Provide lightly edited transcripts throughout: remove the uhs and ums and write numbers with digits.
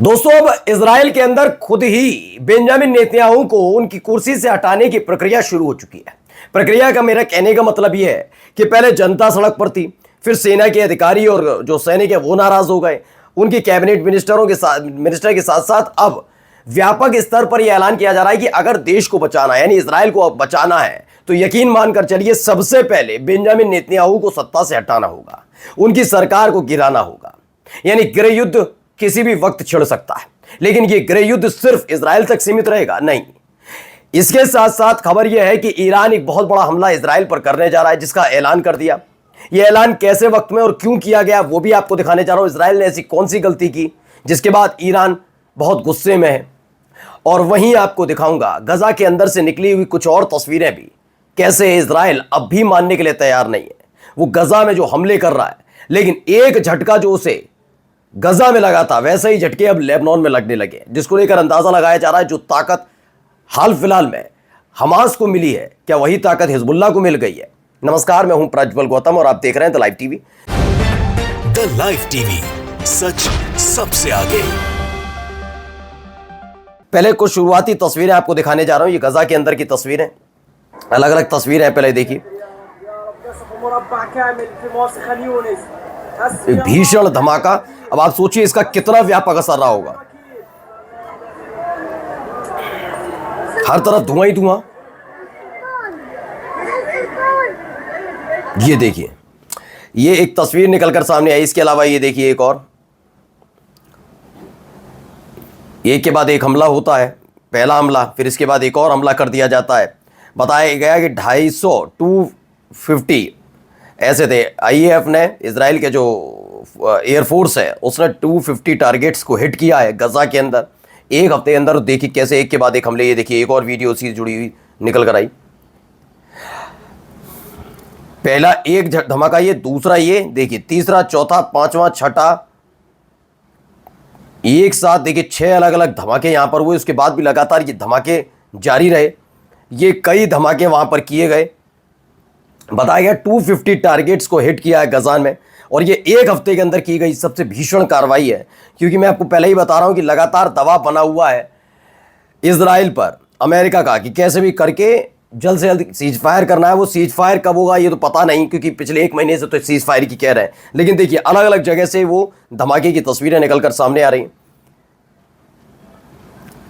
दोस्तों, अब इजराइल के अंदर खुद ही बेंजामिन नेतन्याहू को उनकी कुर्सी से हटाने की प्रक्रिया शुरू हो चुकी है। प्रक्रिया का मेरा कहने का मतलब यह है कि पहले जनता सड़क पर थी, फिर सेना के अधिकारी और जो सैनिक है वो नाराज हो गए, उनकी कैबिनेट मिनिस्टर के साथ साथ अब व्यापक स्तर पर यह ऐलान किया जा रहा है कि अगर देश को बचाना है, यानी इजराइल को बचाना है, तो यकीन मानकर चलिए सबसे पहले बेंजामिन नेतन्याहू को सत्ता से हटाना होगा, उनकी सरकार को गिराना होगा। यानी गृह युद्ध किसी भी वक्त छिड़ सकता है, लेकिन यह गृह युद्ध सिर्फ इजराइल तक सीमित रहेगा नहीं। इसके साथ साथ खबर यह है कि ईरान एक बहुत बड़ा हमला इजराइल पर करने जा रहा है, जिसका ऐलान कर दिया। यह ऐलान कैसे वक्त में और क्यों किया गया वो भी आपको दिखाने जा रहा हूं। इजराइल ने ऐसी कौन सी गलती की जिसके बाद ईरान बहुत गुस्से में है, और वहीं आपको दिखाऊंगा गजा के अंदर से निकली हुई कुछ और तस्वीरें भी, कैसे इजराइल अब भी मानने के लिए तैयार नहीं है। वो गजा में जो हमले कर रहा है, लेकिन एक झटका जो उसे गजा में लगा था वैसे ही झटके अब लेबनान में लगने लगे, जिसको लेकर अंदाजा लगाया जा रहा है जो ताकत हाल फिलहाल में हमास को मिली है, क्या वही ताकत हिजबुल्लाह को मिल गई है। नमस्कार, मैं हूं प्रज्वल गौतम और आप देख रहे हैं the live TV. The live TV, सच सबसे आगे। पहले कुछ शुरुआती तस्वीरें आपको दिखाने जा रहा हूं। ये गजा के अंदर की तस्वीरें, अलग अलग तस्वीरें हैं। पहले देखिए, एक भीषण धमाका। अब आप सोचिए इसका कितना व्यापक असर रहा होगा। हर तरफ धुआं ही धुआं। ये देखिए, ये एक तस्वीर निकलकर सामने आई। इसके अलावा ये देखिए एक और, एक के बाद एक हमला होता है। पहला हमला, फिर इसके बाद एक और हमला कर दिया जाता है। बताया गया कि 250 ऐसे थे। आईएएफ ने, इजराइल के जो एयरफोर्स है, उसने 250 टारगेट्स को हिट किया है गजा के अंदर एक हफ्ते के अंदर। देखिए कैसे एक के बाद एक हमले। ये देखिए एक और वीडियो उसी से जुड़ी हुई निकल कर आई। पहला एक धमाका, ये दूसरा, ये देखिए तीसरा, चौथा, पांचवा, छठा, एक साथ देखिए 6 अलग अलग धमाके यहां पर हुए। उसके बाद भी लगातार ये धमाके जारी रहे। ये कई धमाके वहां पर किए गए। बताया गया 250 टारगेट्स को हिट किया है गजा में, और ये एक हफ्ते के अंदर की गई सबसे भीषण कार्रवाई है। क्योंकि मैं आपको पहले ही बता रहा हूं कि लगातार दबाव बना हुआ है इजराइल पर अमेरिका का कि कैसे भी करके जल्द से जल्द सीज फायर करना है। वो सीज फायर कब होगा ये तो पता नहीं, क्योंकि पिछले 1 महीने से तो सीज फायर की कह रहे हैं। लेकिन देखिए अलग अलग जगह से वो धमाके की तस्वीरें निकलकर सामने आ रही।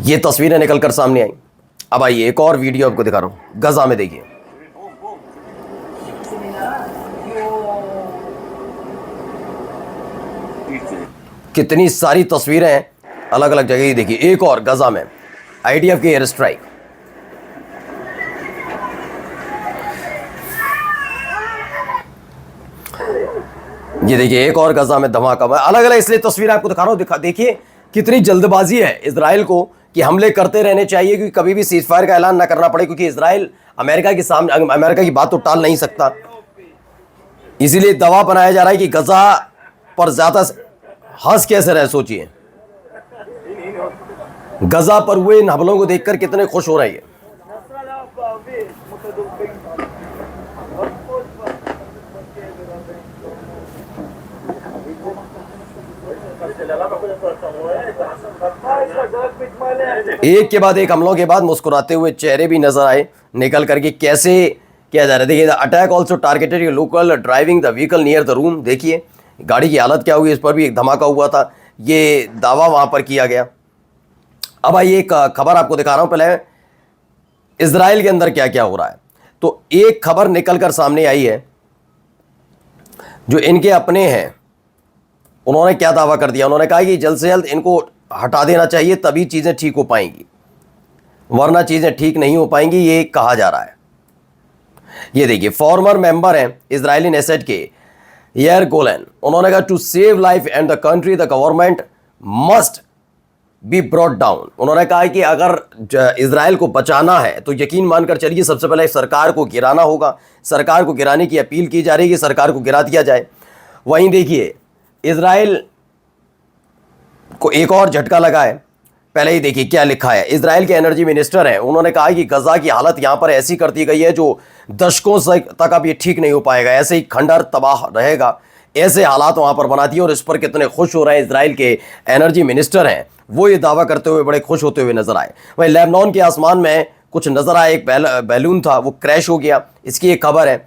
ये तस्वीरें निकलकर सामने आई। अब आइए एक और वीडियो आपको दिखा रहा हूं। गजा में देखिए, कितनी सारी तस्वीरें हैं अलग अलग जगह ही। देखिए एक और गजा में आईडीएफ की एयर स्ट्राइक। ये देखिए एक और गजा में धमाका। अलग अलग इसलिए तस्वीरें आपको दिखा रहा हूं। देखिए कितनी जल्दबाजी है इजराइल को कि हमले करते रहने चाहिए, क्योंकि कभी भी सीज फायर का ऐलान ना करना पड़े, क्योंकि इजराइल अमेरिका के सामने, अमेरिका की बात तो टाल नहीं सकता। इसीलिए दबाव बनाया जा रहा है कि गजा पर ज्यादा हंस कैसे रहे। सोचिए गजा पर हुए इन हमलों को देखकर कितने खुश हो रहे हैं। एक के बाद एक हमलों के बाद मुस्कुराते हुए चेहरे भी नजर आए निकल करके। कैसे किया जा रहा है देखिए। Attack also targeted local driving the vehicle near the room. देखिए गाड़ी की हालत क्या हुई, इस पर भी एक धमाका हुआ था। ये दावा वहां पर किया गया। अब आइए एक खबर आपको दिखा रहा हूं। पहले इजराइल के अंदर क्या क्या हो रहा है, तो एक खबर निकलकर सामने आई है। जो इनके अपने हैं उन्होंने क्या दावा कर दिया। उन्होंने कहा कि जल्द से जल्द इनको हटा देना चाहिए, तभी चीजें ठीक हो पाएंगी, वरना चीजें ठीक नहीं हो पाएंगी, ये कहा जा रहा है। ये देखिए फॉर्मर मेंबर हैं इजरायली नेसेट के यार गोलन, उन्होंने कहा to save life and the country the government must be brought down. उन्होंने कहा कि अगर इजराइल को बचाना है तो यकीन मानकर चलिए सबसे पहले सरकार को गिराना होगा। सरकार को गिराने की अपील की जा रही है कि सरकार को गिरा दिया जाए। वहीं देखिए इजराइल को एक और झटका लगा है। पहले ही देखिए क्या लिखा है। इजराइल के एनर्जी मिनिस्टर हैं, उन्होंने कहा कि गजा की हालत यहां पर ऐसी कर दी गई है जो दशकों से तक अब ये ठीक नहीं हो पाएगा, ऐसे ही खंडहर तबाह रहेगा, ऐसे हालात वहां पर बना दिए। और इस पर कितने खुश हो रहे हैं इजराइल के एनर्जी मिनिस्टर हैं, वो ये दावा करते हुए बड़े खुश होते हुए नजर आए। वहीं लेबनान के आसमान में कुछ नजर आया, एक बैलून था वो क्रैश हो गया, इसकी एक खबर है।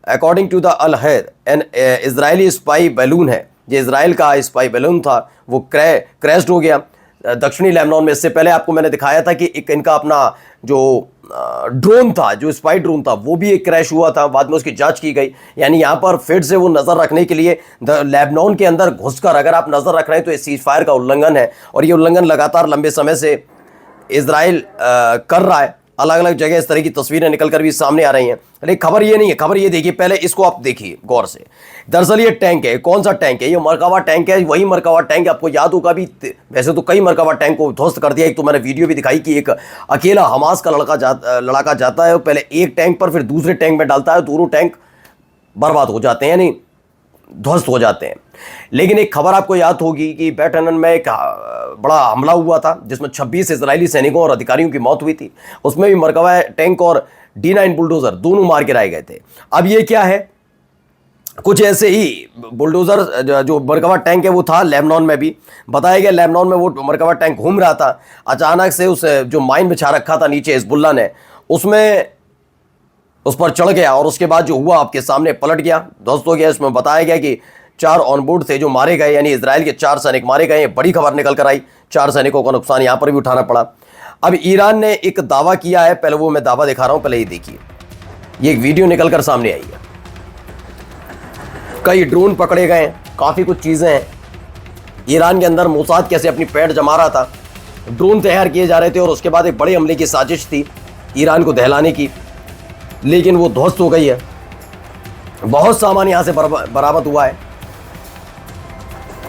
अकॉर्डिंग टू द अल हैद एन इजरायली स्पाई बैलून है, जो इजराइल का स्पाई बैलून था वो क्रैश हो गया दक्षिणी लेबनान में। इससे पहले आपको मैंने दिखाया था कि एक इनका अपना जो ड्रोन था, जो स्पाई ड्रोन था, वो भी एक क्रैश हुआ था, बाद में उसकी जांच की गई। यानी यहाँ पर फिर से वो नज़र रखने के लिए लेबनान के अंदर घुसकर अगर आप नज़र रख रहे हैं तो ये सीज फायर का उल्लंघन है। और ये उल्लंघन लगातार लंबे समय से इजराइल कर रहा है। अलग अलग जगह इस तरह की तस्वीरें निकल कर भी सामने आ रही हैं। लेकिन खबर ये नहीं है, खबर ये देखिए, पहले इसको आप देखिए गौर से। दरअसल ये टैंक है, कौन सा टैंक है? ये मरकावा टैंक है। वही मरकावा टैंक आपको याद होगा भी, वैसे तो कई मरकावा टैंक को ध्वस्त कर दिया। एक तो मैंने वीडियो भी दिखाई कि एक अकेला हमास का लड़का जाता है, पहले एक टैंक पर फिर दूसरे टैंक में डालता है, दोनों टैंक बर्बाद हो जाते हैं, यानी ध्वस्त हो जाते हैं। लेकिन एक खबर आपको याद होगी कि बेट हनन में एक बड़ा हमला हुआ था जिसमें 26 इजरायली सैनिकों और अधिकारियों की मौत हुई थी। उसमें भी मरकवा टैंक और D9 बुलडोजर दोनों मार गिराए गए थे। अब ये क्या है, कुछ ऐसे ही बुलडोजर जो मरकवा टैंक है वो था लेबनान में भी। बताया गया लेबनान में वो मरकवा टैंक घूम रहा था, अचानक से उस जो माइन बिछा रखा था नीचे हिजबुल्लाह ने, उसमें उस पर चढ़ गया और उसके बाद जो हुआ आपके सामने पलट गया, ध्वस्त हो गया। इसमें बताया गया कि 4 ऑनबोर्ड थे जो मारे गए, यानी इजराइल के 4 सैनिक मारे गए। बड़ी खबर निकल कर आई, 4 सैनिकों का नुकसान यहाँ पर भी उठाना पड़ा। अब ईरान ने एक दावा किया है, पहले वो मैं दावा दिखा रहा हूँ, पहले ये देखिए। ये एक वीडियो निकल कर सामने आई है, कई ड्रोन पकड़े गए, काफ़ी कुछ चीज़ें हैं। ईरान के अंदर मोसाद कैसे अपनी पैठ जमा रहा था, ड्रोन तैयार किए जा रहे थे और उसके बाद एक बड़े हमले की साजिश थी ईरान को दहलाने की, लेकिन वो ध्वस्त हो गई है। बहुत सामान यहां से बरामद हुआ है,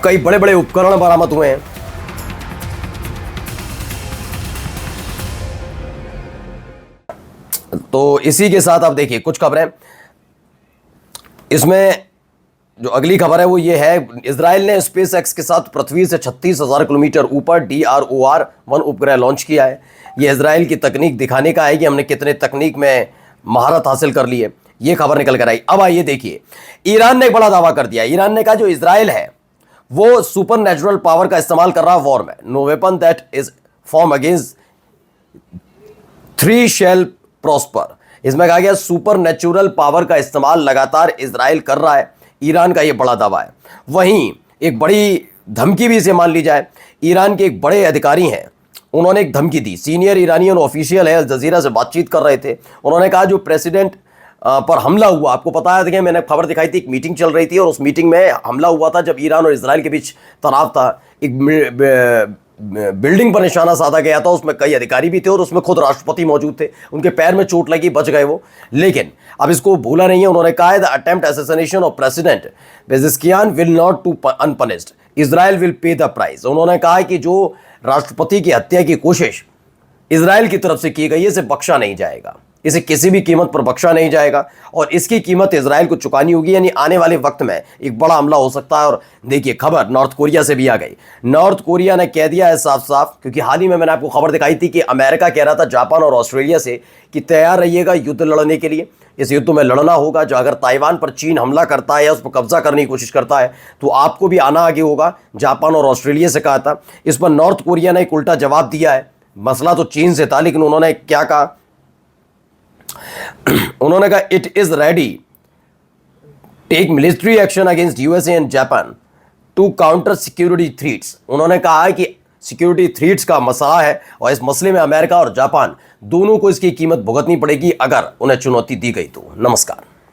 कई बड़े बड़े उपकरण बरामद हुए हैं। तो इसी के साथ आप देखिए कुछ खबरें। इसमें जो अगली खबर है वो ये है, इजराइल ने स्पेस एक्स के साथ पृथ्वी से 36,000 किलोमीटर ऊपर DROR-1 उपग्रह लॉन्च किया है। ये इजराइल की तकनीक दिखाने का है कि हमने कितने तकनीक में महारत हासिल कर ली है। ये खबर निकल कर आई। अब आइए देखिए, ईरान ने एक बड़ा दावा कर दिया। ईरान ने कहा जो इजराइल है वो सुपर नेचुरल पावर का इस्तेमाल कर रहा है वॉर में। No weapon that is form against 3 shall prosper. इसमें कहा गया सुपर नेचुरल पावर का इस्तेमाल लगातार इजराइल कर रहा है। ईरान का ये बड़ा दावा है। वहीं एक बड़ी धमकी भी इसे मान ली जाए, ईरान के एक बड़े अधिकारी हैं, उन्होंने एक धमकी दी। सीनियर ईरानियन ऑफिशियल है, अल जजीरा से बातचीत कर रहे थे। उन्होंने कहा जो प्रेसिडेंट पर हमला हुआ, आपको पता है कि मैंने खबर दिखाई थी, एक मीटिंग चल रही थी और उस मीटिंग में हमला हुआ था जब ईरान और इजराइल के बीच तनाव था। एक बिल्डिंग पर निशाना साधा गया था, उसमें कई अधिकारी भी थे और उसमें खुद राष्ट्रपति मौजूद थे। उनके पैर में चोट लगी, बच गए वो, लेकिन अब इसको भूला नहीं है। उन्होंने कहा है the attempt assassination of president Pezeshkian will not to unpunished, Israel will pay the price. उन्होंने कहा है कि जो राष्ट्रपति की हत्या की कोशिश इजराइल की तरफ से की गई है, इसे बख्शा नहीं जाएगा, इसे किसी भी कीमत पर बख्शा नहीं जाएगा और इसकी कीमत इजराइल को चुकानी होगी। यानी आने वाले वक्त में एक बड़ा हमला हो सकता है। और देखिए खबर नॉर्थ कोरिया से भी आ गई। नॉर्थ कोरिया ने कह दिया है साफ साफ, क्योंकि हाल ही में मैंने आपको खबर दिखाई थी कि अमेरिका कह रहा था जापान और ऑस्ट्रेलिया से कि तैयार रहिएगा युद्ध लड़ने के लिए, इस युद्ध में लड़ना होगा। जो अगर ताइवान पर चीन हमला करता है या उस पर कब्जा करने की कोशिश करता है तो आपको भी आना आगे होगा। जापान और ऑस्ट्रेलिया से कहा था। इस पर नॉर्थ कोरिया ने एक उल्टा जवाब दिया है। मसला तो चीन से था, लेकिन उन्होंने क्या कहा, उन्होंने कहा it is ready take military action against USA and Japan to counter security threats. उन्होंने कहा कि सिक्योरिटी थ्रेट्स का मसला है और इस मसले में अमेरिका और जापान दोनों को इसकी कीमत भुगतनी पड़ेगी अगर उन्हें चुनौती दी गई तो। नमस्कार।